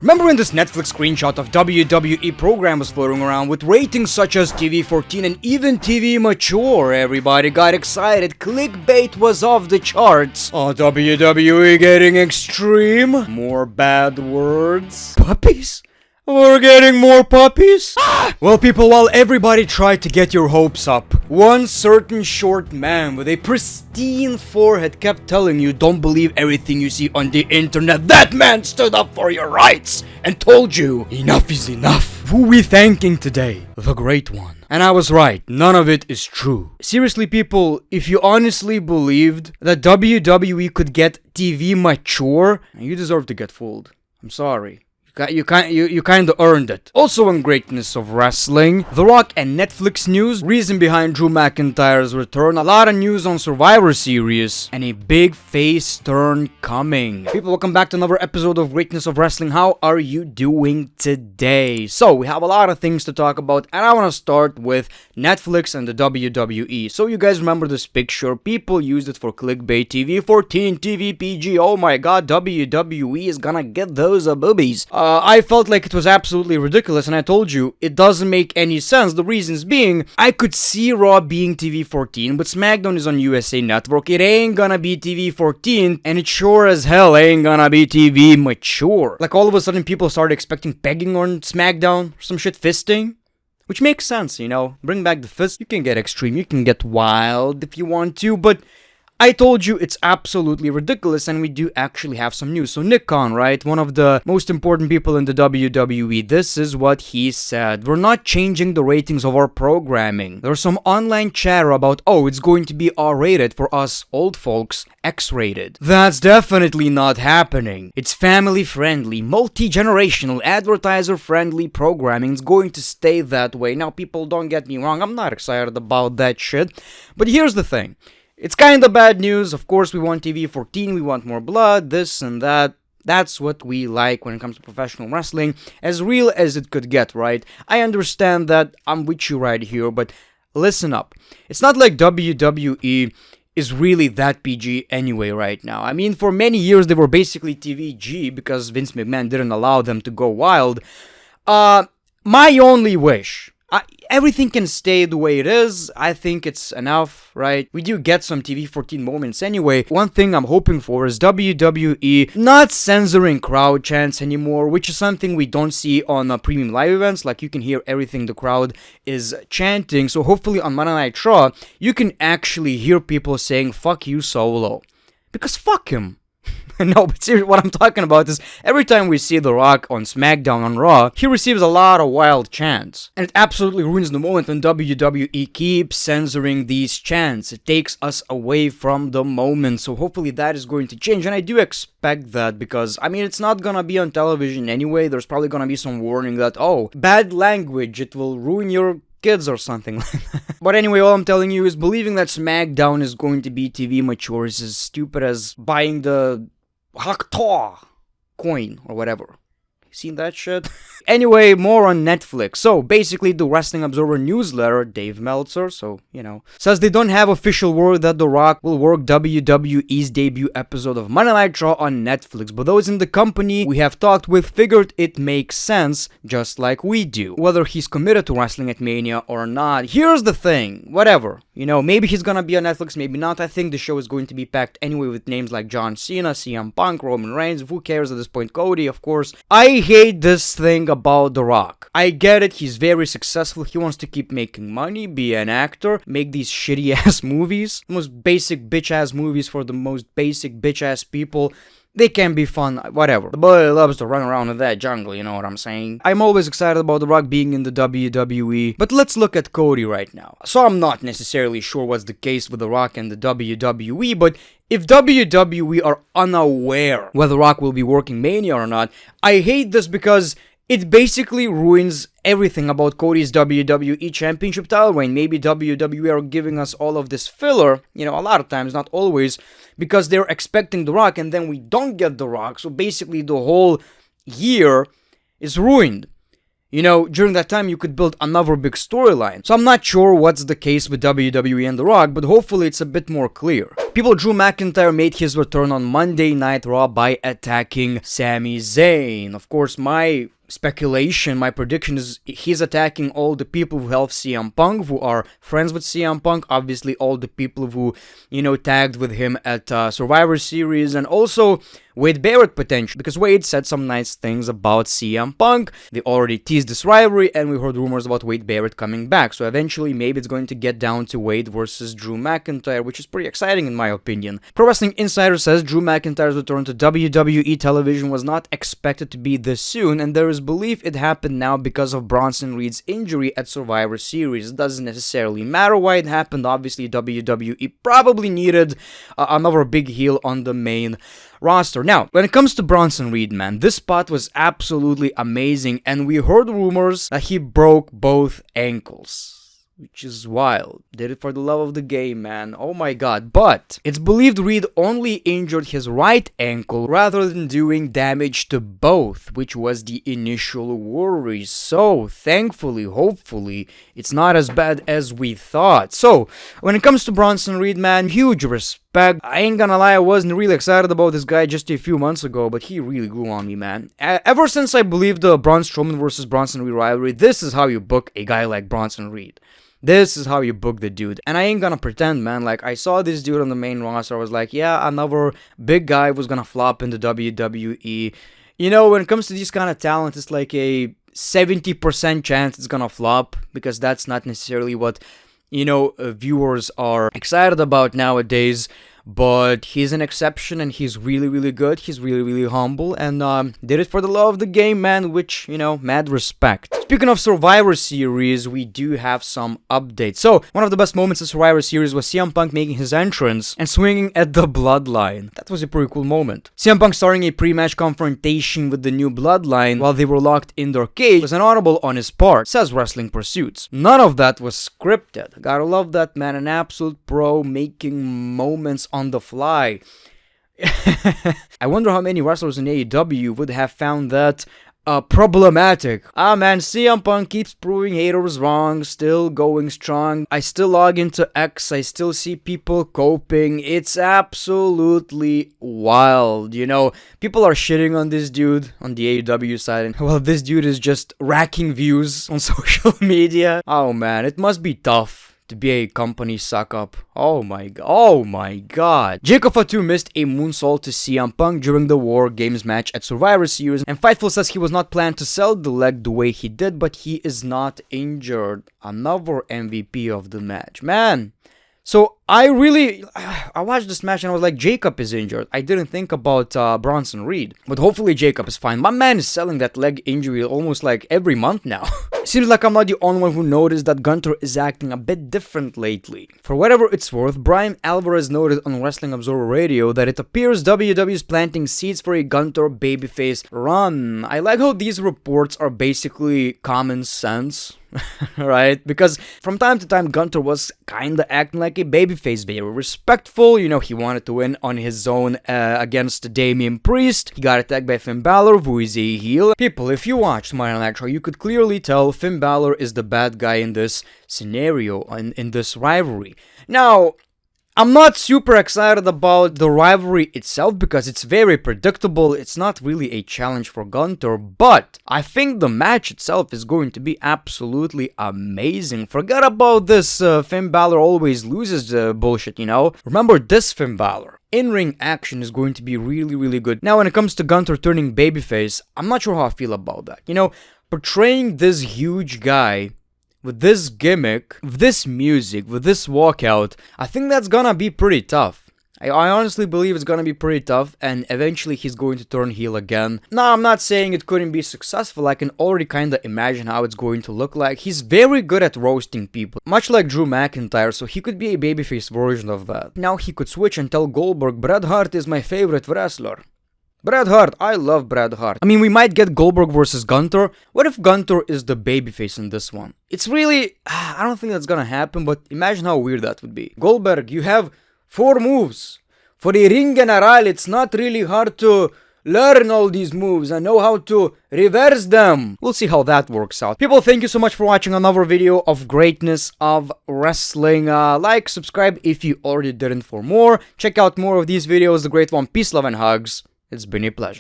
Remember when this Netflix screenshot of WWE program was floating around with ratings such as TV 14 and even TV mature? Everybody got excited, clickbait was off the charts. Oh, WWE getting extreme? More bad words? Puppies? We're getting more puppies? Well, people, while everybody tried to get your hopes up, one certain short man with a pristine forehead kept telling you don't believe everything you see on the internet. That man stood up for your rights and told you enough is enough. Who we thanking today? The Great One. And I was right, none of it is true. Seriously, people, if you honestly believed that WWE could get TV mature, you deserve to get fooled. I'm sorry. You kind of earned it. Also on greatness of wrestling, The Rock and Netflix news, reason behind Drew McIntyre's return, a lot of news on Survivor Series, and a big face turn coming. People, welcome back to another episode of Greatness of Wrestling. How are you doing today? So, we have a lot of things to talk about, and I want to start with Netflix and the WWE. So, you guys remember this picture? People used it for clickbait. TV 14, TV PG, oh my god, WWE is gonna get those boobies. I felt like it was absolutely ridiculous, and I told you, it doesn't make any sense. The reasons being, I could see Raw being TV 14, but SmackDown is on USA Network. It ain't gonna be TV 14, and it sure as hell ain't gonna be TV mature. Like, all of a sudden, people started expecting pegging on SmackDown, or some shit, fisting. Which makes sense, you know, bring back the fist. You can get extreme, you can get wild if you want to, but I told you it's absolutely ridiculous, and we do actually have some news. So Nick Khan, right, one of the most important people in the WWE, this is what he said. We're not changing the ratings of our programming. There's some online chatter about, oh, it's going to be R-rated for us old folks, X-rated. That's definitely not happening. It's family-friendly, multi-generational, advertiser-friendly programming. It's going to stay that way. Now, people, don't get me wrong, I'm not excited about that shit, but here's the thing. It's kind of bad news. Of course, we want TV 14, we want more blood, this and that. That's what we like when it comes to professional wrestling. As real as it could get, right? I understand that, I'm with you right here, but listen up. It's not like WWE is really that PG anyway right now. I mean, for many years, they were basically TVG because Vince McMahon didn't allow them to go wild. My only wish... everything can stay the way it is. I think it's enough, right? We do get some TV 14 moments anyway. One thing I'm hoping for is WWE not censoring crowd chants anymore, which is something we don't see on premium live events. Like, you can hear everything the crowd is chanting. So hopefully on Monday Night Raw, you can actually hear people saying, fuck you, Solo. Because fuck him. No, but seriously, what I'm talking about is every time we see The Rock on SmackDown on Raw, he receives a lot of wild chants. And it absolutely ruins the moment when WWE keeps censoring these chants. It takes us away from the moment. So hopefully that is going to change. And I do expect that because, I mean, it's not gonna be on television anyway. There's probably gonna be some warning that, oh, bad language, it will ruin your kids or something like that. But anyway, all I'm telling you is believing that SmackDown is going to be TV mature is as stupid as buying the Hakta coin or whatever. Seen that shit? Anyway, more on Netflix. So, basically, the Wrestling Observer newsletter, Dave Meltzer, so, you know, says they don't have official word that The Rock will work WWE's debut episode of Monday Night Raw on Netflix, but those in the company we have talked with figured it makes sense, just like we do. Whether he's committed to wrestling at Mania or not, here's the thing, whatever. You know, maybe he's gonna be on Netflix, maybe not. I think the show is going to be packed anyway with names like John Cena, CM Punk, Roman Reigns, who cares at this point, Cody, of course. I hate this thing about The Rock. I get it, he's very successful, he wants to keep making money, be an actor, make these shitty ass movies, the most basic bitch ass movies for the most basic bitch ass people. They can be fun, whatever. The boy loves to run around in that jungle, you know what I'm saying? I'm always excited about The Rock being in the WWE, but let's look at Cody right now. So I'm not necessarily sure what's the case with The Rock and the WWE, but if WWE are unaware whether The Rock will be working Mania or not, I hate this because it basically ruins everything about Cody's WWE Championship title reign. Maybe WWE are giving us all of this filler, you know, a lot of times, not always, because they're expecting The Rock and then we don't get The Rock. So basically the whole year is ruined. You know, during that time you could build another big storyline. So I'm not sure what's the case with WWE and The Rock, but hopefully it's a bit more clear. people, Drew McIntyre made his return on Monday Night Raw by attacking Sami Zayn. Of course, my speculation, my prediction is he's attacking all the people who help CM Punk, who are friends with CM Punk, obviously all the people who, tagged with him at Survivor Series, and also Wade Barrett potentially, because Wade said some nice things about CM Punk. They already teased this rivalry, and we heard rumors about Wade Barrett coming back, so eventually maybe it's going to get down to Wade versus Drew McIntyre, which is pretty exciting in my opinion. Pro Wrestling Insider says Drew McIntyre's return to WWE television was not expected to be this soon, and there is belief it happened now because of Bronson Reed's injury at Survivor Series. It doesn't necessarily matter why it happened. Obviously, WWE probably needed another big heel on the main roster. Now, when it comes to Bronson Reed, man, this spot was absolutely amazing, and we heard rumors that he broke both ankles, which is wild. Did it for the love of the game, man. Oh my god. But it's believed Reed only injured his right ankle rather than doing damage to both, which was the initial worry. So, thankfully, hopefully, it's not as bad as we thought. So, when it comes to Bronson Reed, man, huge respect. I ain't gonna lie, I wasn't really excited about this guy just a few months ago, but he really grew on me, man. Ever since I believed the Braun Strowman versus Bronson Reed rivalry, this is how you book a guy like Bronson Reed. This is how you book the dude. And I ain't gonna pretend, man, like, I saw this dude on the main roster, I was like, yeah, another big guy was gonna flop in the WWE. When it comes to this kind of talent, it's like a 70% chance it's gonna flop, because that's not necessarily what, viewers are excited about nowadays. But he's an exception, and he's really, really good. He's really, really humble, and did it for the love of the game, man, which, mad respect. Speaking of Survivor Series, we do have some updates. So, one of the best moments of Survivor Series was CM Punk making his entrance and swinging at the Bloodline. That was a pretty cool moment. CM Punk starting a pre-match confrontation with the new Bloodline while they were locked in their cage was an audible on his part, says Wrestling Pursuits. None of that was scripted. Gotta love that, man. An absolute pro making moments on the fly. I wonder how many wrestlers in AEW would have found that problematic. Man, CM Punk keeps proving haters wrong, still going strong. I still log into X, I still see people coping. It's absolutely wild, People are shitting on this dude on the AEW side, and well, this dude is just racking views on social media. Oh man, it must be tough to be a company suck-up. Oh my god. Jacob Fatu missed a moonsault to CM Punk during the War Games match at Survivor Series, and Fightful says he was not planned to sell the leg the way he did, but he is not injured. Another MVP of the match. Man. So, I watched this match and I was like, Jacob is injured. I didn't think about Bronson Reed. But hopefully Jacob is fine. My man is selling that leg injury almost like every month now. Seems like I'm not the only one who noticed that Gunter is acting a bit different lately. For whatever it's worth, Brian Alvarez noted on Wrestling Observer Radio that it appears WWE is planting seeds for a Gunter babyface run. I like how these reports are basically common sense. Right? Because from time to time, Gunter was kinda acting like a babyface, very respectful. He wanted to win on his own against Damian Priest. He got attacked by Finn Balor, who is a heel. People, if you watched Monday Night Raw, you could clearly tell Finn Balor is the bad guy in this scenario, in this rivalry. Now, I'm not super excited about the rivalry itself because it's very predictable. It's not really a challenge for Gunter, but I think the match itself is going to be absolutely amazing. Forget about this Finn Balor always loses bullshit, Remember this Finn Balor. In-ring action is going to be really, really good. Now, when it comes to Gunter turning babyface, I'm not sure how I feel about that. Portraying this huge guy with this gimmick, with this music, with this walkout, I think that's gonna be pretty tough. I honestly believe it's gonna be pretty tough, and eventually he's going to turn heel again. Now, I'm not saying it couldn't be successful. I can already kinda imagine how it's going to look like. He's very good at roasting people, much like Drew McIntyre, so he could be a babyface version of that. Now he could switch and tell Goldberg, Bret Hart is my favorite wrestler. Bret Hart, I love Bret Hart. I mean, we might get Goldberg versus Gunter. What if Gunter is the babyface in this one? It's really, I don't think that's gonna happen, but imagine how weird that would be. Goldberg, you have 4 moves. For a ring general, it's not really hard to learn all these moves and know how to reverse them. We'll see how that works out. People, thank you so much for watching another video of greatness of wrestling. Like, subscribe if you already didn't for more. Check out more of these videos. The Great One. Peace, love, and hugs. It's been a pleasure.